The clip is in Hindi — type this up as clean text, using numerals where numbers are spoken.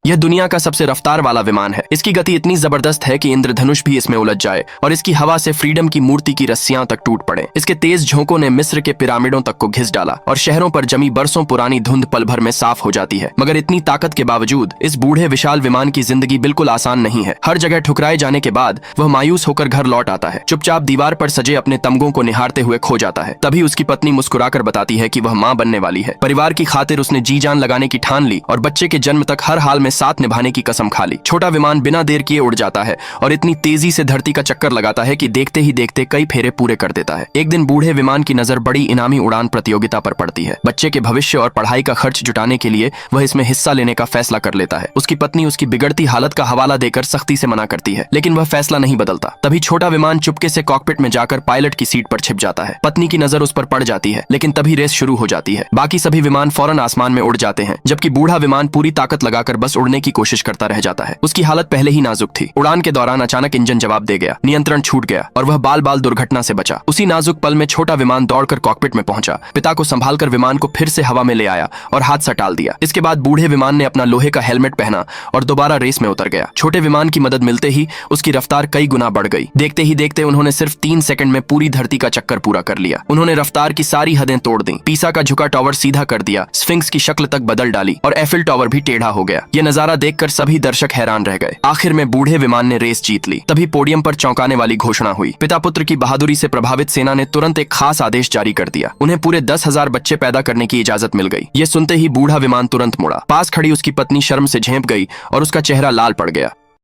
यह दुनिया का सबसे रफ्तार वाला विमान है। इसकी गति इतनी जबरदस्त है कि इंद्रधनुष भी इसमें उलझ जाए और इसकी हवा से फ्रीडम की मूर्ति की रस्सियां तक टूट पड़े। इसके तेज झोंकों ने मिस्र के पिरामिडों तक को घिस डाला और शहरों पर जमी बरसों पुरानी धुंध पल भर में साफ हो जाती है। मगर इतनी ताकत के बावजूद इस बूढ़े विशाल विमान की जिंदगी बिल्कुल आसान नहीं है। हर जगह ठुकराए जाने के बाद वह मायूस होकर घर लौट आता है। चुपचाप दीवार पर सजे अपने तमगों को निहारते हुए खो जाता है। तभी उसकी पत्नी मुस्कुराकर बताती है कि वह मां बनने वाली है। परिवार की खातिर उसने जी जान लगाने की ठान ली और बच्चे के जन्म तक हर हाल में साथ निभाने की कसम खा ली। छोटा विमान बिना देर किए उड़ जाता है और इतनी तेजी से धरती का चक्कर लगाता है कि देखते ही देखते कई फेरे पूरे कर देता है। एक दिन बूढ़े विमान की नजर बड़ी इनामी उड़ान प्रतियोगिता पर पड़ती है। बच्चे के भविष्य और पढ़ाई का खर्च जुटाने के लिए वह इसमें हिस्सा लेने का फैसला कर लेता है। उसकी पत्नी उसकी बिगड़ती हालत का हवाला देकर सख्ती से मना करती है, लेकिन वह फैसला नहीं बदलता। तभी छोटा विमान चुपके से कॉकपिट में जाकर पायलट की सीट पर छिप जाता है। पत्नी की नजर उस पर पड़ जाती है, लेकिन तभी रेस शुरू हो जाती है। बाकी सभी विमान फौरन आसमान में उड़ जाते हैं, जबकि बूढ़ा विमान पूरी ताकत लगाकर बस उड़ने की कोशिश करता रह जाता है। उसकी हालत पहले ही नाजुक थी। उड़ान के दौरान अचानक इंजन जवाब दे गया, नियंत्रण छूट गया और वह बाल बाल दुर्घटना से बचा। उसी नाजुक पल में छोटा विमान दौड़कर कॉकपिट में पहुंचा, पिता को संभालकर विमान को फिर से हवा में ले आया और हादसा टाल दिया। इसके बाद बूढ़े विमान ने अपना लोहे का हेलमेट पहना और दोबारा रेस में उतर गया। छोटे विमान की मदद मिलते ही उसकी रफ्तार कई गुना बढ़ गई। देखते ही देखते उन्होंने सिर्फ 3 सेकंड में पूरी धरती का चक्कर पूरा कर लिया। उन्होंने रफ्तार की सारी हदें तोड़ दी, पीसा का झुका टावर सीधा कर दिया, स्फिंक्स की शक्ल तक बदल डाली और एफिल टावर भी टेढ़ा हो गया। यह नजारा देखकर सभी दर्शक हैरान रह गए। आखिर में बूढ़े विमान ने रेस जीत ली। तभी पोडियम पर चौंकाने वाली घोषणा हुई। पिता पुत्र की बहादुरी से प्रभावित सेना ने तुरंत एक खास आदेश जारी कर दिया। उन्हें पूरे 10,000 बच्चे पैदा करने की इजाजत मिल गई। ये सुनते ही बूढ़ा विमान तुरंत मुड़ा। पास खड़ी उसकी पत्नी शर्म से झेंप गई और उसका चेहरा लाल पड़ गया।